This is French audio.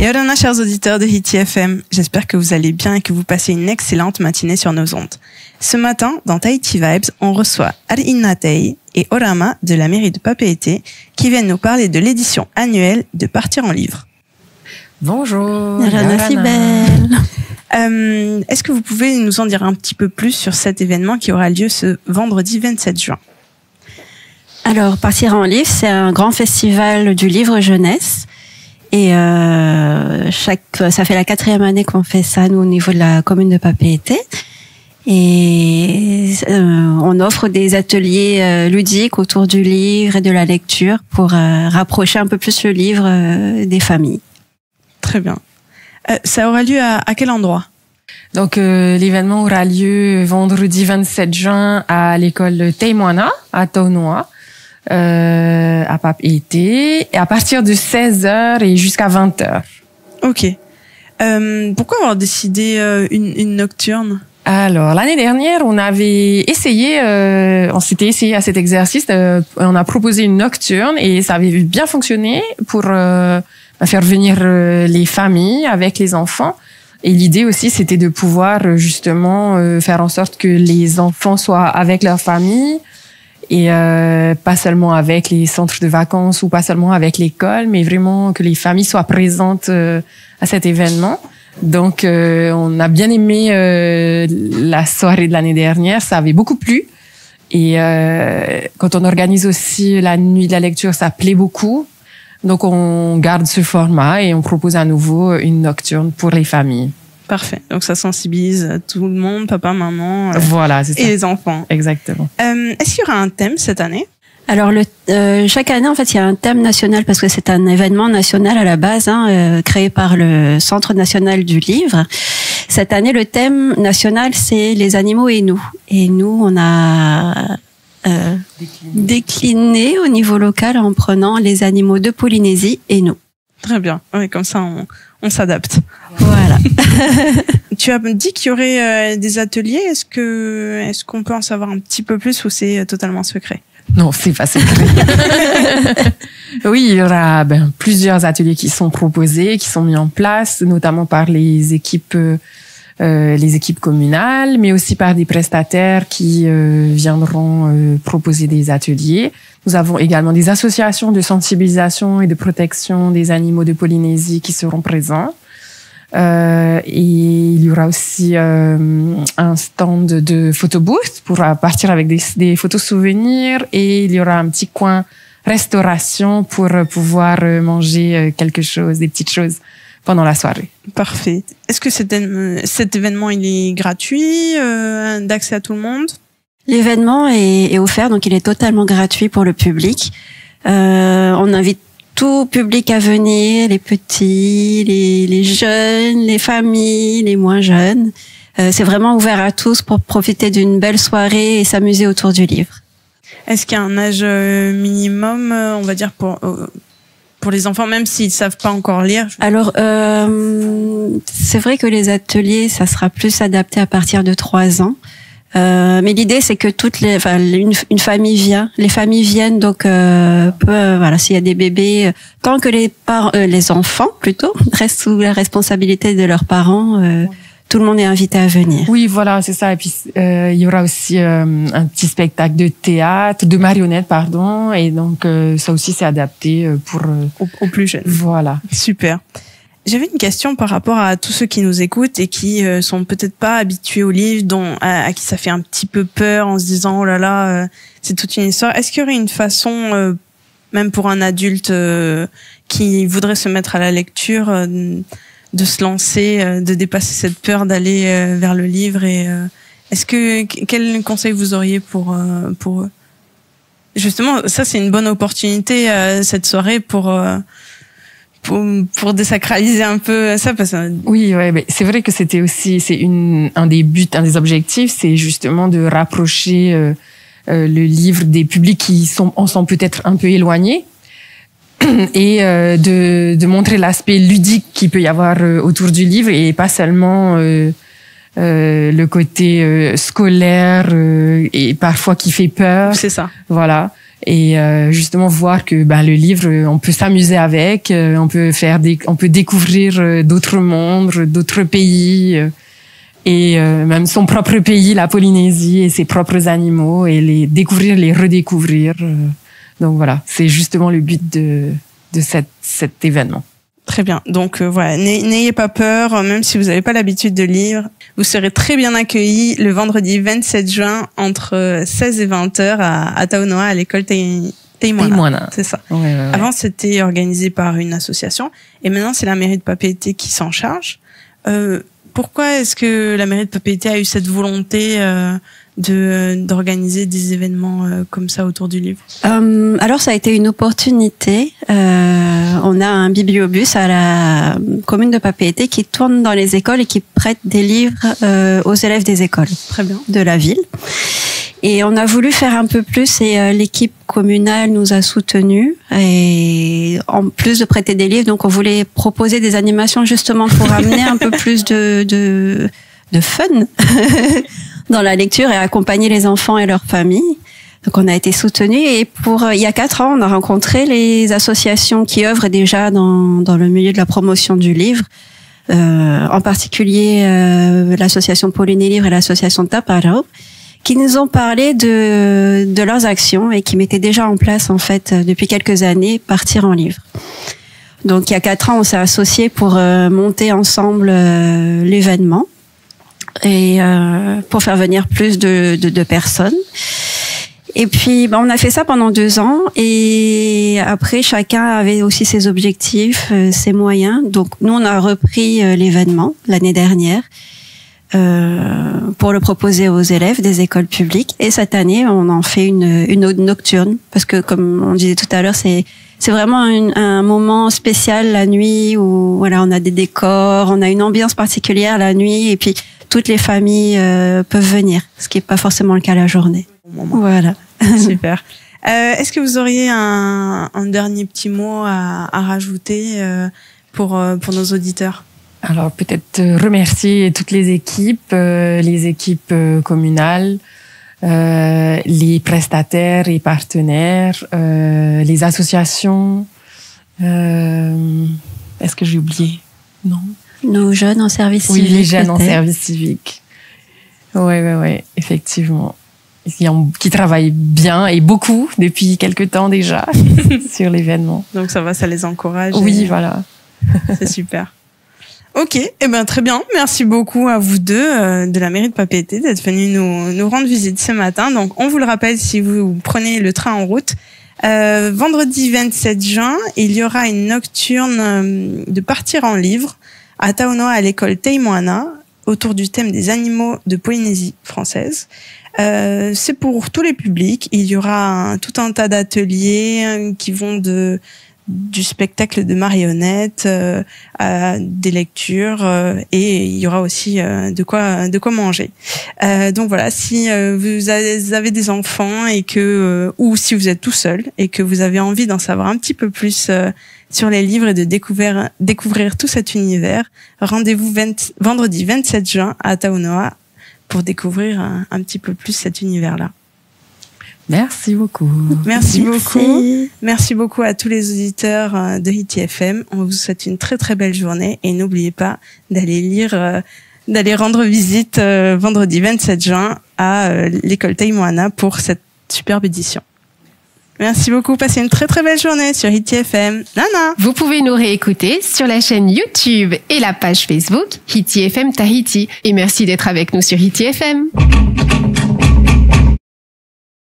Yorana, chers auditeurs de Hiti FM, j'espère que vous allez bien et que vous passez une excellente matinée sur nos ondes. Ce matin, dans Tahiti Vibes, on reçoit Arina Tei et Orama de la mairie de Papeete qui viennent nous parler de l'édition annuelle de Partir en livre. Bonjour. Yorana, si belle. Est-ce que vous pouvez nous en dire un petit peu plus sur cet événement qui aura lieu ce vendredi 27 juin? Alors, Partir en livre, c'est un grand festival du livre jeunesse. Et ça fait la 4e année qu'on fait ça, nous, au niveau de la commune de Papeete. Et on offre des ateliers ludiques autour du livre et de la lecture pour rapprocher un peu plus le livre des familles. Très bien. Ça aura lieu à quel endroit? Donc, l'événement aura lieu vendredi 27 juin à l'école Teimoana, à Taunoa. À Papeete, et à partir de 16h et jusqu'à 20h. Ok. Pourquoi avoir décidé une nocturne? Alors, l'année dernière, on s'était essayé à cet exercice, on a proposé une nocturne et ça avait bien fonctionné pour faire venir les familles avec les enfants. Et l'idée aussi, c'était de pouvoir justement faire en sorte que les enfants soient avec leur famille, et pas seulement avec les centres de vacances ou pas seulement avec l'école, mais vraiment que les familles soient présentes à cet événement. Donc, on a bien aimé la soirée de l'année dernière, ça avait beaucoup plu. Et quand on organise aussi la nuit de la lecture, ça plaît beaucoup. Donc, on garde ce format et on propose à nouveau une nocturne pour les familles. Parfait. Donc, ça sensibilise tout le monde, papa, maman, voilà, c'est ça. Et les enfants. Exactement. Est-ce qu'il y aura un thème cette année? Alors, chaque année, en fait, il y a un thème national parce que c'est un événement national à la base, créé par le Centre national du livre. Cette année, le thème national, c'est les animaux et nous. Et nous, on a décliné au niveau local en prenant les animaux de Polynésie et nous. Très bien. Oui, comme ça, on s'adapte. Voilà. Tu as dit qu'il y aurait des ateliers. Est-ce qu'on peut en savoir un petit peu plus ou c'est totalement secret? Non, c'est pas secret. Oui, il y aura plusieurs ateliers qui sont proposés, qui sont mis en place, notamment par les équipes communales, mais aussi par des prestataires qui viendront proposer des ateliers. Nous avons également des associations de sensibilisation et de protection des animaux de Polynésie qui seront présents. Et il y aura aussi un stand de photobooth pour partir avec des photos souvenirs, et il y aura un petit coin restauration pour pouvoir manger quelque chose, des petites choses pendant la soirée. Parfait. Est-ce que cet événement il est gratuit, d'accès à tout le monde? L'événement est offert, donc il est totalement gratuit pour le public. On invite tout public à venir, les petits, les jeunes, les familles, les moins jeunes. C'est vraiment ouvert à tous pour profiter d'une belle soirée et s'amuser autour du livre. Est-ce qu'il y a un âge minimum, on va dire, pour les enfants, même s'ils savent pas encore lire? Alors, c'est vrai que les ateliers, ça sera plus adapté à partir de 3 ans. Mais l'idée, c'est que une famille vient, les familles viennent, donc voilà, s'il y a des bébés, tant que les enfants plutôt restent sous la responsabilité de leurs parents, tout le monde est invité à venir. Oui, voilà, c'est ça. Et puis il y aura aussi un petit spectacle de théâtre, de marionnettes, pardon, et donc ça aussi c'est adapté pour aux plus jeunes. Voilà. Super. J'avais une question par rapport à tous ceux qui nous écoutent et qui sont peut-être pas habitués au livre, à qui ça fait un petit peu peur en se disant oh là là, c'est toute une histoire. Est-ce qu'il y aurait une façon, même pour un adulte qui voudrait se mettre à la lecture, de se lancer, de dépasser cette peur d'aller vers le livre, et quel conseil vous auriez pour eux? Justement, ça c'est une bonne opportunité cette soirée pour désacraliser un peu ça, parce que... Oui, ouais, mais c'est vrai que c'est un des buts, un des objectifs, c'est justement de rapprocher le livre des publics qui en sont peut-être un peu éloignés, et de montrer l'aspect ludique qu'il peut y avoir autour du livre, et pas seulement le côté scolaire et parfois qui fait peur. C'est ça. Voilà. Et justement voir que le livre, on peut s'amuser avec, on peut découvrir d'autres mondes, d'autres pays, et même son propre pays, la Polynésie, et ses propres animaux, et les découvrir, les redécouvrir. Donc voilà, c'est justement le but de cet événement. Très bien. Donc voilà, n'ayez pas peur, même si vous n'avez pas l'habitude de lire, vous serez très bien accueillis le vendredi 27 juin entre 16 et 20h à Taonoa, à l'école Teimoana. C'est ça. Ouais. Avant, c'était organisé par une association et maintenant, c'est la mairie de Papeete qui s'en charge. Pourquoi est-ce que la mairie de Papeete a eu cette volonté d'organiser des événements comme ça autour du livre? Alors ça a été une opportunité. On a un bibliobus à la commune de Papeete qui tourne dans les écoles et qui prête des livres aux élèves des écoles. Très bien. De la ville. Et on a voulu faire un peu plus et l'équipe communale nous a soutenus et en plus de prêter des livres, donc on voulait proposer des animations justement pour amener un peu plus de fun dans la lecture et accompagner les enfants et leurs familles. Donc on a été soutenus et il y a 4 ans, on a rencontré les associations qui œuvrent déjà dans le milieu de la promotion du livre. En particulier l'association Polynés Livre et l'association Taparau, qui nous ont parlé de leurs actions et qui mettaient déjà en place en fait depuis quelques années Partir en livre. Donc il y a 4 ans, on s'est associés pour monter ensemble l'événement et pour faire venir plus de personnes. Et puis on a fait ça pendant 2 ans et après chacun avait aussi ses objectifs, ses moyens. Donc nous on a repris l'événement l'année dernière pour le proposer aux élèves des écoles publiques. Et cette année, on en fait une ode nocturne parce que, comme on disait tout à l'heure, c'est vraiment un moment spécial la nuit où voilà, on a des décors, on a une ambiance particulière la nuit et puis toutes les familles peuvent venir, ce qui est pas forcément le cas la journée. Voilà. Super. Est-ce que vous auriez un dernier petit mot à rajouter pour nos auditeurs? Alors peut-être remercier toutes les équipes communales, les prestataires et partenaires, les associations. Est-ce que j'ai oublié? Non. Nos jeunes en service civique. Oui, les jeunes en service civique. Ouais, effectivement. Qui travaillent bien et beaucoup depuis quelque temps déjà sur l'événement. Donc ça les encourage. Oui, voilà. C'est super. Ok, très bien. Merci beaucoup à vous deux de la mairie de Papeete d'être venus nous rendre visite ce matin. Donc, on vous le rappelle, si vous prenez le train en route, vendredi 27 juin, il y aura une nocturne de Partir en livre à Taonoa, à l'école Teimoana, autour du thème des animaux de Polynésie française. C'est pour tous les publics. Il y aura tout un tas d'ateliers qui vont du spectacle de marionnettes à des lectures et il y aura aussi de quoi manger. Donc voilà, si vous avez des enfants et ou si vous êtes tout seul et que vous avez envie d'en savoir un petit peu plus sur les livres et de découvrir tout cet univers, rendez-vous vendredi 27 juin à Taonoa pour découvrir un petit peu plus cet univers-là. Merci beaucoup. Merci beaucoup. Merci beaucoup à tous les auditeurs de Hiti FM. On vous souhaite une très très belle journée et n'oubliez pas d'aller rendre visite vendredi 27 juin à l'école Teimoana pour cette superbe édition. Merci beaucoup. Passez une très très belle journée sur Hiti FM. Nana. Vous pouvez nous réécouter sur la chaîne YouTube et la page Facebook Hiti FM Tahiti. Et merci d'être avec nous sur Hiti FM.